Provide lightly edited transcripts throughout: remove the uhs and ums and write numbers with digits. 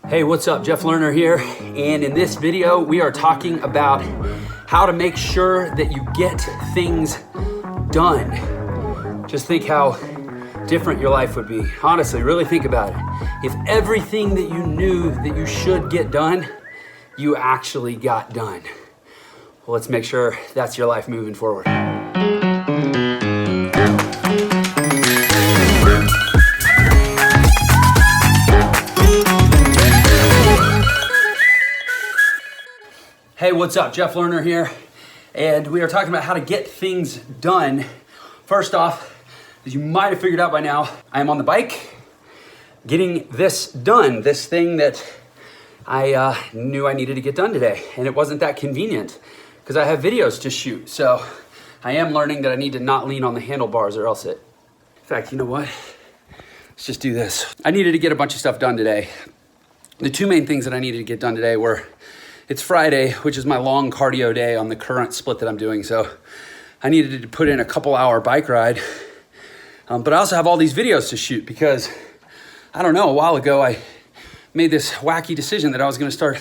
Hey, what's up? Jeff Lerner here, and in this video we are talking about how to make sure that you get things done. Just think how different your life would be. Honestly, really think about it. If everything that you knew that you should get done, you actually got done. Well, let's make sure that's your life moving forward. Hey, what's up? Jeff Lerner here, and we are talking about how to get things done. First off, as you might have figured out by now, I am on the bike getting this done, this thing that I knew I needed to get done today, and it wasn't that convenient because I have videos to shoot. So I am learning that I need to not lean on the handlebars or else in fact, you know what? Let's just do this. I needed to get a bunch of stuff done today. The two main things that I needed to get done today were it's Friday, which is my long cardio day on the current split that I'm doing. So I needed to put in a couple hour bike ride. But I also have all these videos to shoot because, I don't know, a while ago I made this wacky decision that I was gonna start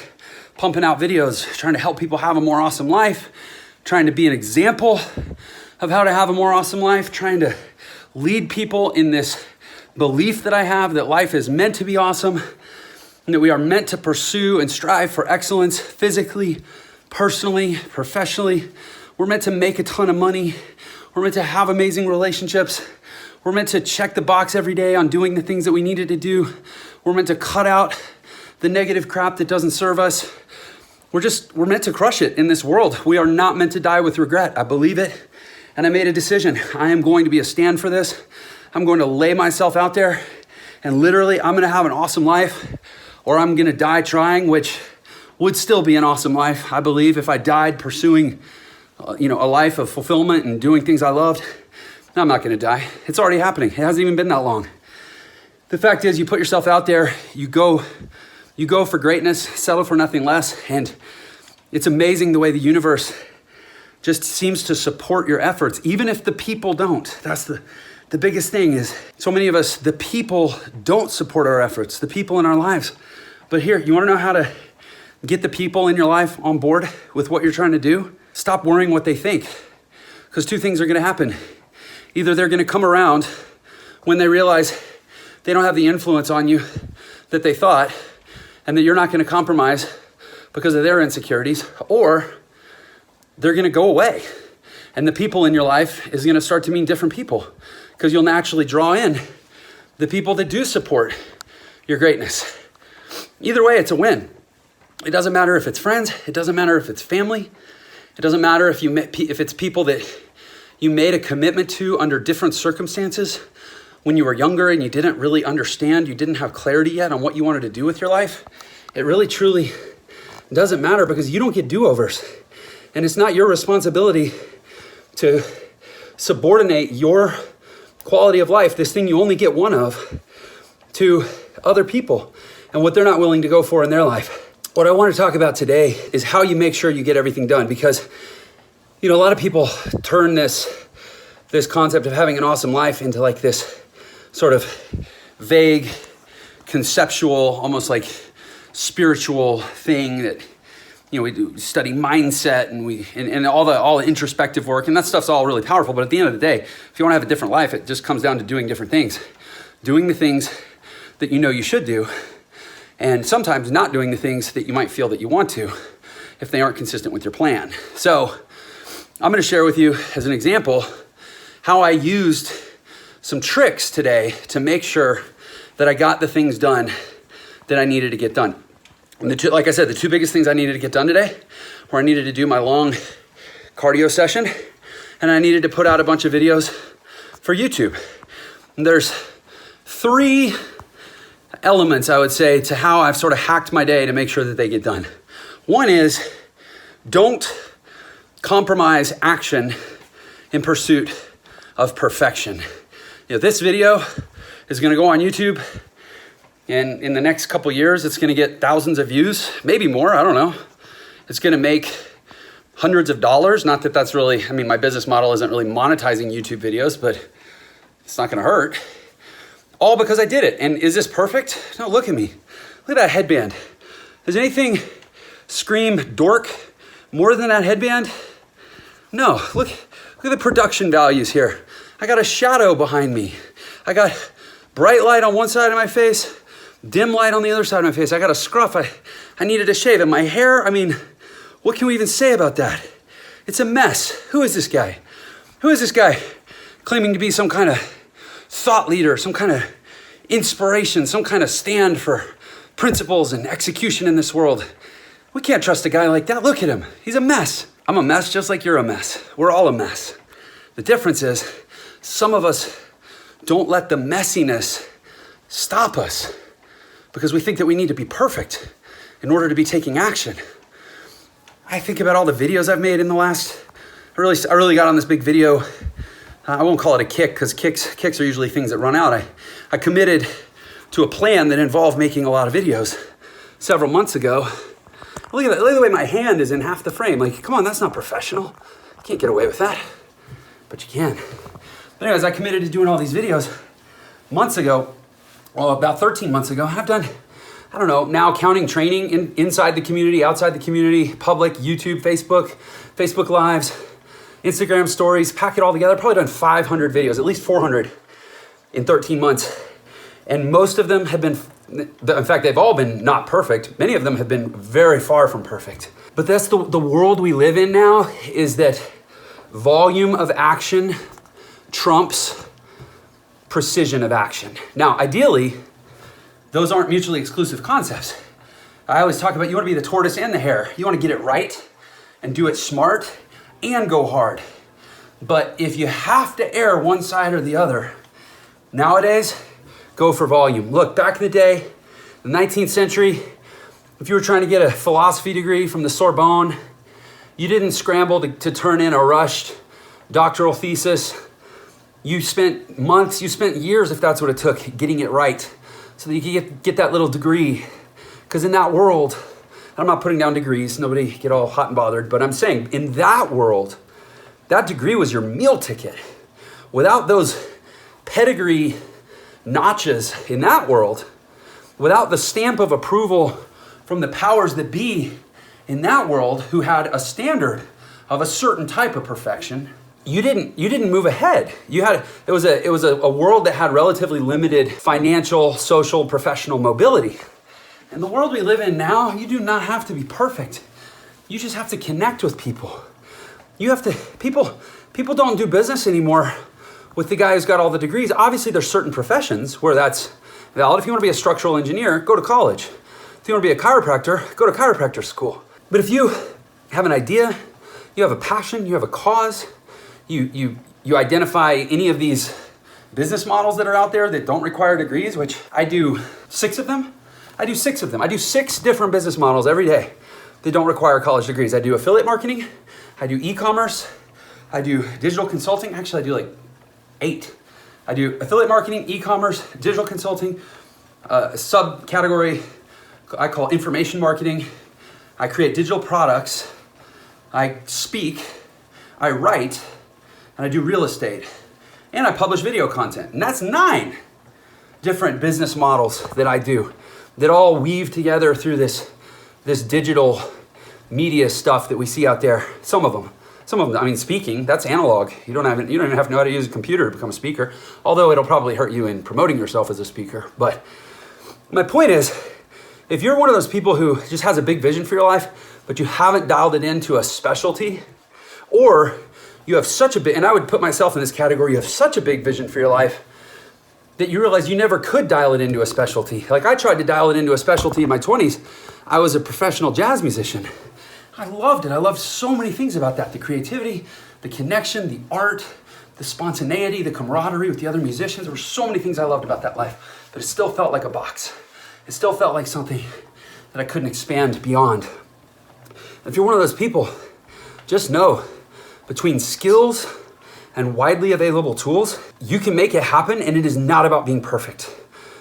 pumping out videos, trying to help people have a more awesome life, trying to be an example of how to have a more awesome life, trying to lead people in this belief that I have that life is meant to be awesome, and that we are meant to pursue and strive for excellence physically, personally, professionally. We're meant to make a ton of money. We're meant to have amazing relationships. We're meant to check the box every day on doing the things that we needed to do. We're meant to cut out the negative crap that doesn't serve us. We're meant to crush it in this world. We are not meant to die with regret. I believe it, and I made a decision. I am going to be a stand for this. I'm going to lay myself out there, and literally I'm gonna have an awesome life, or I'm gonna die trying, which would still be an awesome life, I believe, if I died pursuing a life of fulfillment and doing things I loved. I'm not gonna die. It's already happening. It hasn't even been that long. The fact is, you put yourself out there, you go for greatness, settle for nothing less, and it's amazing the way the universe just seems to support your efforts, even if the people don't. That's the biggest thing is, so many of us, the people don't support our efforts, the people in our lives. But here, you wanna know how to get the people in your life on board with what you're trying to do? Stop worrying what they think, because two things are gonna happen. Either they're gonna come around when they realize they don't have the influence on you that they thought, and that you're not gonna compromise because of their insecurities, or they're gonna go away. And the people in your life is gonna start to mean different people, because you'll naturally draw in the people that do support your greatness. Either way, it's a win. It doesn't matter if it's friends, it doesn't matter if it's family, it doesn't matter if it's people that you made a commitment to under different circumstances when you were younger and you didn't really understand, you didn't have clarity yet on what you wanted to do with your life. It really truly doesn't matter, because you don't get do-overs. And it's not your responsibility to subordinate your quality of life, this thing you only get one of, to other people and what they're not willing to go for in their life. What I want to talk about today is how you make sure you get everything done, because a lot of people turn this concept of having an awesome life into like this sort of vague, conceptual, almost like spiritual thing that we do study mindset and all the introspective work, and that stuff's all really powerful. But at the end of the day, if you want to have a different life, it just comes down to doing different things, doing the things that you know you should do, and sometimes not doing the things that you might feel that you want to if they aren't consistent with your plan. So I'm going to share with you as an example how I used some tricks today to make sure that I got the things done that I needed to get done. And like I said, the two biggest things I needed to get done today were I needed to do my long cardio session, and I needed to put out a bunch of videos for YouTube. And there's three elements, I would say, to how I've sort of hacked my day to make sure that they get done. One is, don't compromise action in pursuit of perfection. This video is gonna go on YouTube, and in the next couple years, it's gonna get thousands of views, maybe more, I don't know. It's gonna make hundreds of dollars. Not that that's really, my business model isn't really monetizing YouTube videos, but it's not gonna hurt. All because I did it. And is this perfect? No, look at me. Look at that headband. Does anything scream dork more than that headband? No, look at the production values here. I got a shadow behind me. I got bright light on one side of my face, dim light on the other side of my face. I got a scruff. I needed a shave. And my hair, I mean, what can we even say about that? It's a mess. Who is this guy? Who is this guy claiming to be some kind of thought leader, some kind of inspiration, some kind of stand for principles and execution in this world? We can't trust a guy like that. Look at him. He's a mess. I'm a mess just like you're a mess. We're all a mess. The difference is some of us don't let the messiness stop us because we think that we need to be perfect in order to be taking action. I think about all the videos I've made in the last, I really got on this big video. I won't call it a kick because kicks are usually things that run out. I committed to a plan that involved making a lot of videos several months ago. Look at the way my hand is in half the frame. Like, come on, that's not professional. You can't get away with that, but you can. But anyways, I committed to doing all these videos months ago, well, about 13 months ago. I've done, I don't know, now counting training inside the community, outside the community, public, YouTube, Facebook Lives, Instagram stories, pack it all together. Probably done 500 videos, at least 400 in 13 months. And most of them have been, in fact, they've all been not perfect. Many of them have been very far from perfect. But that's the world we live in now, is that volume of action trumps precision of action. Now, ideally, those aren't mutually exclusive concepts. I always talk about you want to be the tortoise and the hare. You want to get it right and do it smart and go hard. But if you have to err one side or the other, nowadays, go for volume. Look, back in the day, the 19th century, if you were trying to get a philosophy degree from the Sorbonne, you didn't scramble to turn in a rushed doctoral thesis. You spent months, you spent years, if that's what it took, getting it right so that you could get that little degree. Because in that world, I'm not putting down degrees, nobody get all hot and bothered, but I'm saying in that world, that degree was your meal ticket. Without those pedigree notches in that world, without the stamp of approval from the powers that be in that world who had a standard of a certain type of perfection, you didn't move ahead. It was a world that had relatively limited financial, social, professional mobility. In the world we live in now, you do not have to be perfect. You just have to connect with people. People don't do business anymore with the guy who's got all the degrees. Obviously, there's certain professions where that's valid. If you want to be a structural engineer, go to college. If you want to be a chiropractor, go to chiropractor school. But if you have an idea, you have a passion, you have a cause, you identify any of these business models that are out there that don't require degrees, which I do 6 of them. I do 6 different business models every day that don't require college degrees. I do affiliate marketing, I do e-commerce, I do digital consulting. Actually, I do like 8. I do affiliate marketing, e-commerce, digital consulting, a subcategory I call information marketing. I create digital products. I speak, I write, and I do real estate. And I publish video content. And that's 9 different business models that I do that all weave together through this digital media stuff that we see out there. Some of them, I mean, speaking, that's analog. You don't even have to know how to use a computer to become a speaker, although it'll probably hurt you in promoting yourself as a speaker. But my point is, if you're one of those people who just has a big vision for your life, but you haven't dialed it into a specialty, or you have such a big, and I would put myself in this category, you have such a big vision for your life that you realize you never could dial it into a specialty. Like I tried to dial it into a specialty in my 20s. I was a professional jazz musician. I loved it. I loved so many things about that. The creativity, the connection, the art, the spontaneity, the camaraderie with the other musicians. There were so many things I loved about that life, but it still felt like a box. It still felt like something that I couldn't expand beyond. If you're one of those people, just know between skills and widely available tools, you can make it happen, and it is not about being perfect.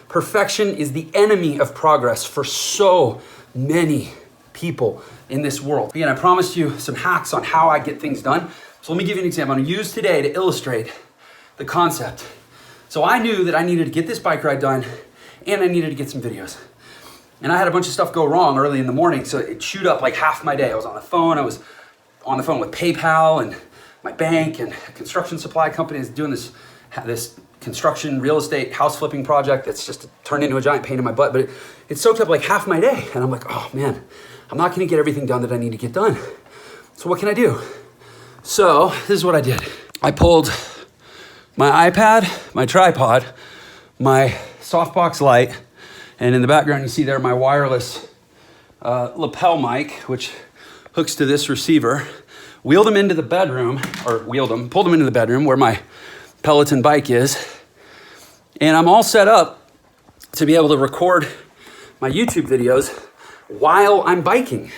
Perfection is the enemy of progress for so many people in this world. Again, I promised you some hacks on how I get things done. So let me give you an example. I'm gonna use today to illustrate the concept. So I knew that I needed to get this bike ride done, and I needed to get some videos. And I had a bunch of stuff go wrong early in the morning, so it chewed up like half my day. I was on the phone. I was on the phone with PayPal and my bank and a construction supply company is doing this construction real estate house flipping project that's just turned into a giant pain in my butt, but it soaked up like half my day. And I'm like, oh man, I'm not gonna get everything done that I need to get done. So what can I do? So this is what I did. I pulled my iPad, my tripod, my softbox light, and in the background you see there my wireless lapel mic, which hooks to this receiver. Pulled them into the bedroom where my Peloton bike is. And I'm all set up to be able to record my YouTube videos while I'm biking.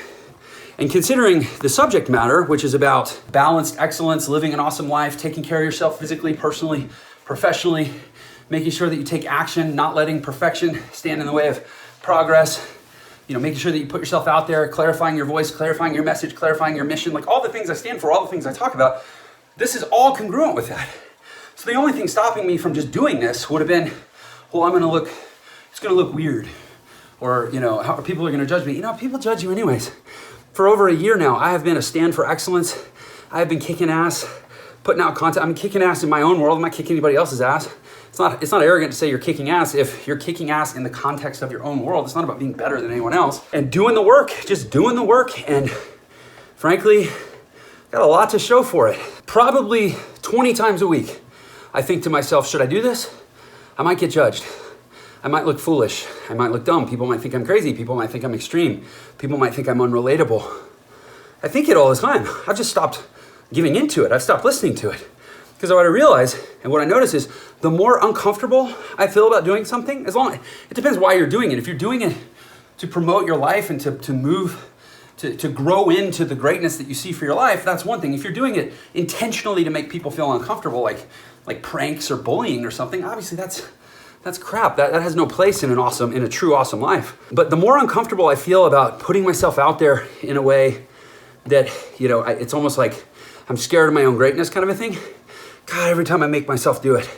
And considering the subject matter, which is about balanced excellence, living an awesome life, taking care of yourself physically, personally, professionally, making sure that you take action, not letting perfection stand in the way of progress, making sure that you put yourself out there, clarifying your voice, clarifying your message, clarifying your mission, like all the things I stand for, all the things I talk about, this is all congruent with that. So the only thing stopping me from just doing this would have been, well, it's gonna look weird. Or, how people are gonna judge me. People judge you anyways. For over a year now, I have been a stand for excellence. I have been kicking ass, putting out content. I'm kicking ass in my own world. I'm not kicking anybody else's ass. It's not arrogant to say you're kicking ass if you're kicking ass in the context of your own world. It's not about being better than anyone else. And doing the work, just doing the work. And frankly, got a lot to show for it. Probably 20 times a week, I think to myself, should I do this? I might get judged. I might look foolish. I might look dumb. People might think I'm crazy. People might think I'm extreme. People might think I'm unrelatable. I think it all the time. I've just stopped giving into it. I've stopped listening to it. Because what I realize and what I notice is the more uncomfortable I feel about doing something, it depends why you're doing it. If you're doing it to promote your life and to move, to grow into the greatness that you see for your life, that's one thing. If you're doing it intentionally to make people feel uncomfortable, like pranks or bullying or something, obviously that's crap. That has no place in a true awesome life. But the more uncomfortable I feel about putting myself out there in a way that, it's almost like I'm scared of my own greatness kind of a thing. God, every time I make myself do it,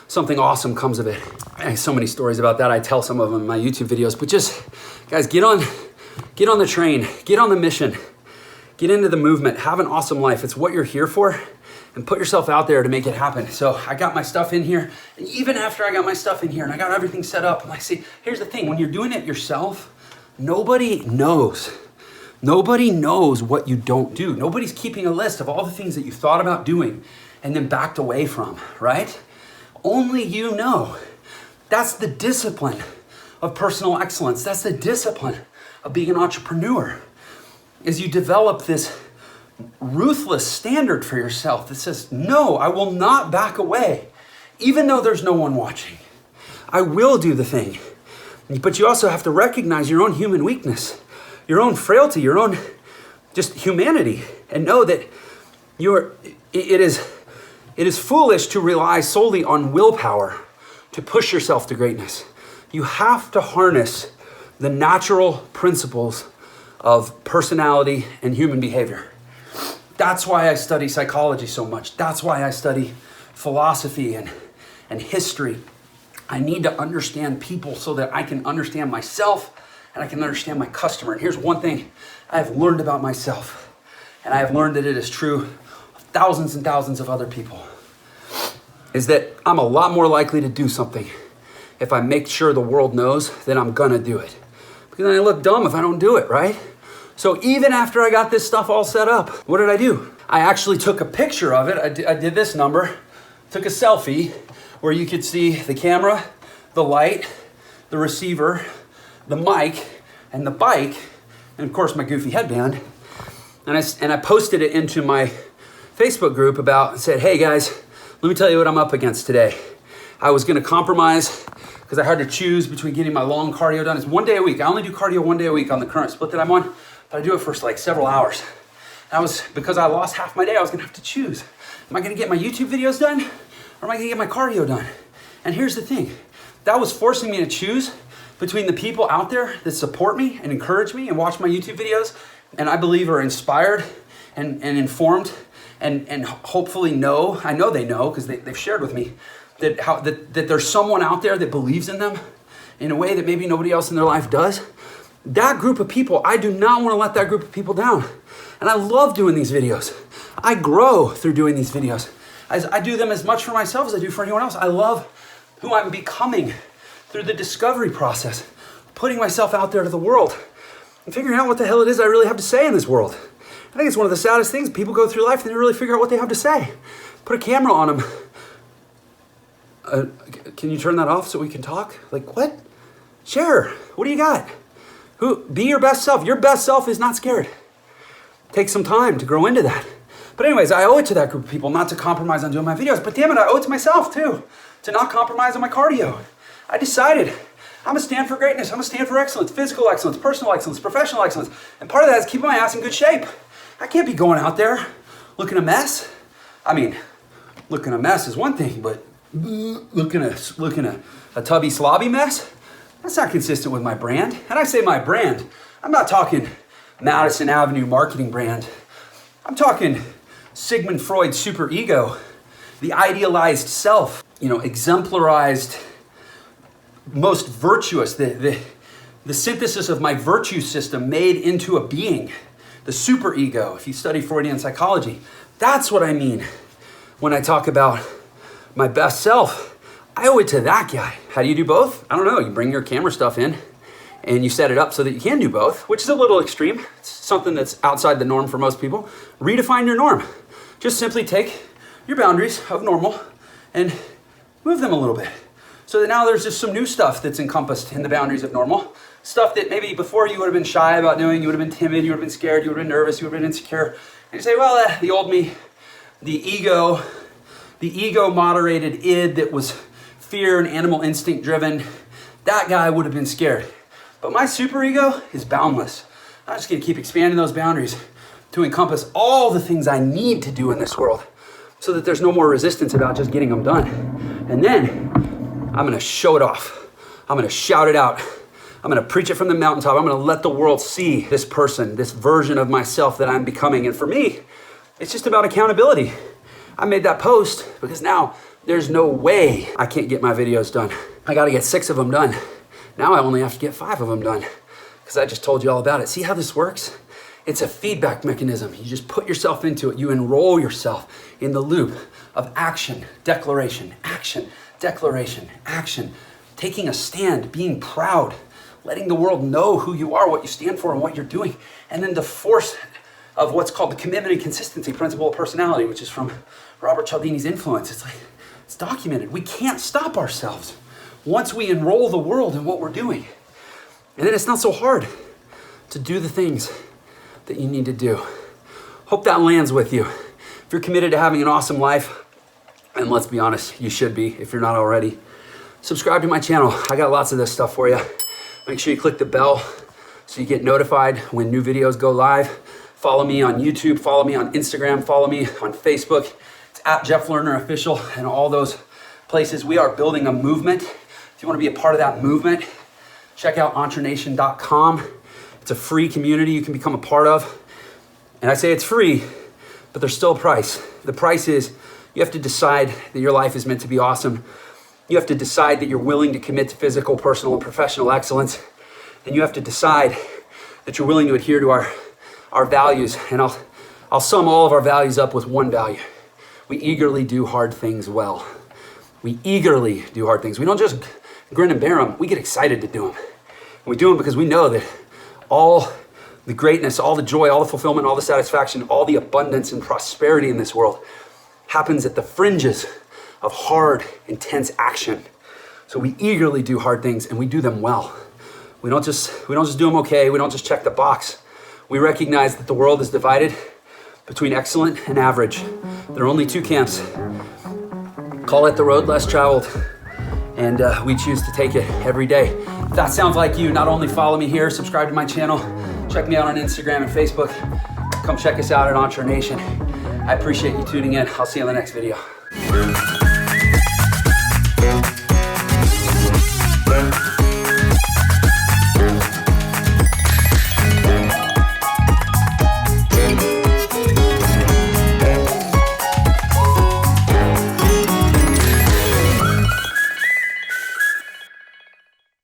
something awesome comes of it. I have so many stories about that. I tell some of them in my YouTube videos, but just, guys, get on the train, get on the mission, get into the movement, have an awesome life. It's what you're here for, and put yourself out there to make it happen. So I got my stuff in here, and even after I got my stuff in here and I got everything set up, here's the thing, when you're doing it yourself, nobody knows what you don't do. Nobody's keeping a list of all the things that you thought about doing and then backed away from, right? Only you know. That's the discipline of personal excellence. That's the discipline of being an entrepreneur, is you develop this ruthless standard for yourself that says, no, I will not back away, even though there's no one watching. I will do the thing. But you also have to recognize your own human weakness, your own frailty, your own just humanity, and know that it is foolish to rely solely on willpower to push yourself to greatness. You have to harness the natural principles of personality and human behavior. That's why I study psychology so much. That's why I study philosophy and history. I need to understand people so that I can understand myself and I can understand my customer. And here's one thing I have learned about myself, and I have learned that it is true of thousands and thousands of other people, is that I'm a lot more likely to do something if I make sure the world knows that I'm gonna do it. Because then I look dumb if I don't do it, right? So even after I got this stuff all set up, what did I do? I actually took a picture of it. I did this number, took a selfie where you could see the camera, the light, the receiver, the mic, and the bike, and of course my goofy headband. And I posted it into my Facebook group said, hey guys, let me tell you what I'm up against today. I was gonna compromise because I had to choose between getting my long cardio done. It's 1 day a week. I only do cardio 1 day a week on the current split that I'm on, but I do it for like several hours. Because I lost half my day, I was gonna have to choose. Am I gonna get my YouTube videos done, or am I gonna get my cardio done? And here's the thing, that was forcing me to choose between the people out there that support me and encourage me and watch my YouTube videos, and I believe are inspired and informed and hopefully I know they know because they've shared with me that there's someone out there that believes in them in a way that maybe nobody else in their life does. That group of people, I do not want to let that group of people down. And I love doing these videos. I grow through doing these videos. I do them as much for myself as I do for anyone else. I love who I'm becoming through the discovery process, putting myself out there to the world and figuring out what the hell it is I really have to say in this world. I think it's one of the saddest things. People go through life and they really figure out what they have to say. Put a camera on them. Can you turn that off so we can talk? Like, what? Share. What do you got? Be your best self. Your best self is not scared. Take some time to grow into that. But anyways, I owe it to that group of people not to compromise on doing my videos. But damn it, I owe it to myself too, to not compromise on my cardio. I decided I'm gonna stand for greatness. I'm gonna stand for excellence, physical excellence, personal excellence, professional excellence. And part of that is keeping my ass in good shape. I can't be going out there looking a mess. I mean, looking a mess is one thing, but looking a tubby slobby mess, that's not consistent with my brand. And I say my brand, I'm not talking Madison Avenue marketing brand. I'm talking Sigmund Freud's superego, the idealized self, exemplarized, most virtuous, the synthesis of my virtue system made into a being, the superego, if you study Freudian psychology. That's what I mean when I talk about my best self. I owe it to that guy. How do you do both? I don't know. You bring your camera stuff in and you set it up so that you can do both, which is a little extreme. It's something that's outside the norm for most people. Redefine your norm. Just simply take your boundaries of normal and move them a little bit. So that now there's just some new stuff that's encompassed in the boundaries of normal. Stuff that maybe before you would have been shy about doing, you would have been timid, you would have been scared, you would have been nervous, you would have been insecure. And you say, well, the old me, the ego moderated id that was fear and animal instinct driven, that guy would have been scared. But my superego is boundless. I'm just gonna keep expanding those boundaries to encompass all the things I need to do in this world so that there's no more resistance about just getting them done. And then I'm gonna show it off. I'm gonna shout it out. I'm gonna preach it from the mountaintop. I'm gonna let the world see this person, this version of myself that I'm becoming. And for me, it's just about accountability. I made that post because now there's no way I can't get my videos done. I gotta get 6 of them done. Now I only have to get 5 of them done because I just told you all about it. See how this works? It's a feedback mechanism. You just put yourself into it. You enroll yourself in the loop of action, declaration, action, declaration, action, taking a stand, being proud, letting the world know who you are, what you stand for, and what you're doing. And then the force of what's called the commitment and consistency principle of personality, which is from Robert Cialdini's Influence. It's documented. We can't stop ourselves once we enroll the world in what we're doing. And then it's not so hard to do the things that you need to do. Hope that lands with you. If you're committed to having an awesome life, and let's be honest, you should be if you're not already, subscribe to my channel. I got lots of this stuff for you. Make sure you click the bell so you get notified when new videos go live. Follow me on YouTube, follow me on Instagram, follow me on Facebook. It's at Jeff Lerner Official and all those places. We are building a movement. If you want to be a part of that movement, check out entrenation.com. It's a free community you can become a part of. And I say it's free, but there's still a price. The price is you have to decide that your life is meant to be awesome. You have to decide that you're willing to commit to physical, personal, and professional excellence. And you have to decide that you're willing to adhere to our values. And I'll sum all of our values up with one value. We eagerly do hard things well. We eagerly do hard things. We don't just grin and bear them. We get excited to do them. And we do them because we know that all the greatness, all the joy, all the fulfillment, all the satisfaction, all the abundance and prosperity in this world happens at the fringes of hard, intense action. So we eagerly do hard things and we do them well. We don't just do them okay. We don't just check the box. We recognize that the world is divided between excellent and average. There are only 2 camps. Call it the road less traveled. And we choose to take it every day. If that sounds like you, not only follow me here, subscribe to my channel, check me out on Instagram and Facebook. Come check us out at Entre Nation. I appreciate you tuning in. I'll see you in the next video.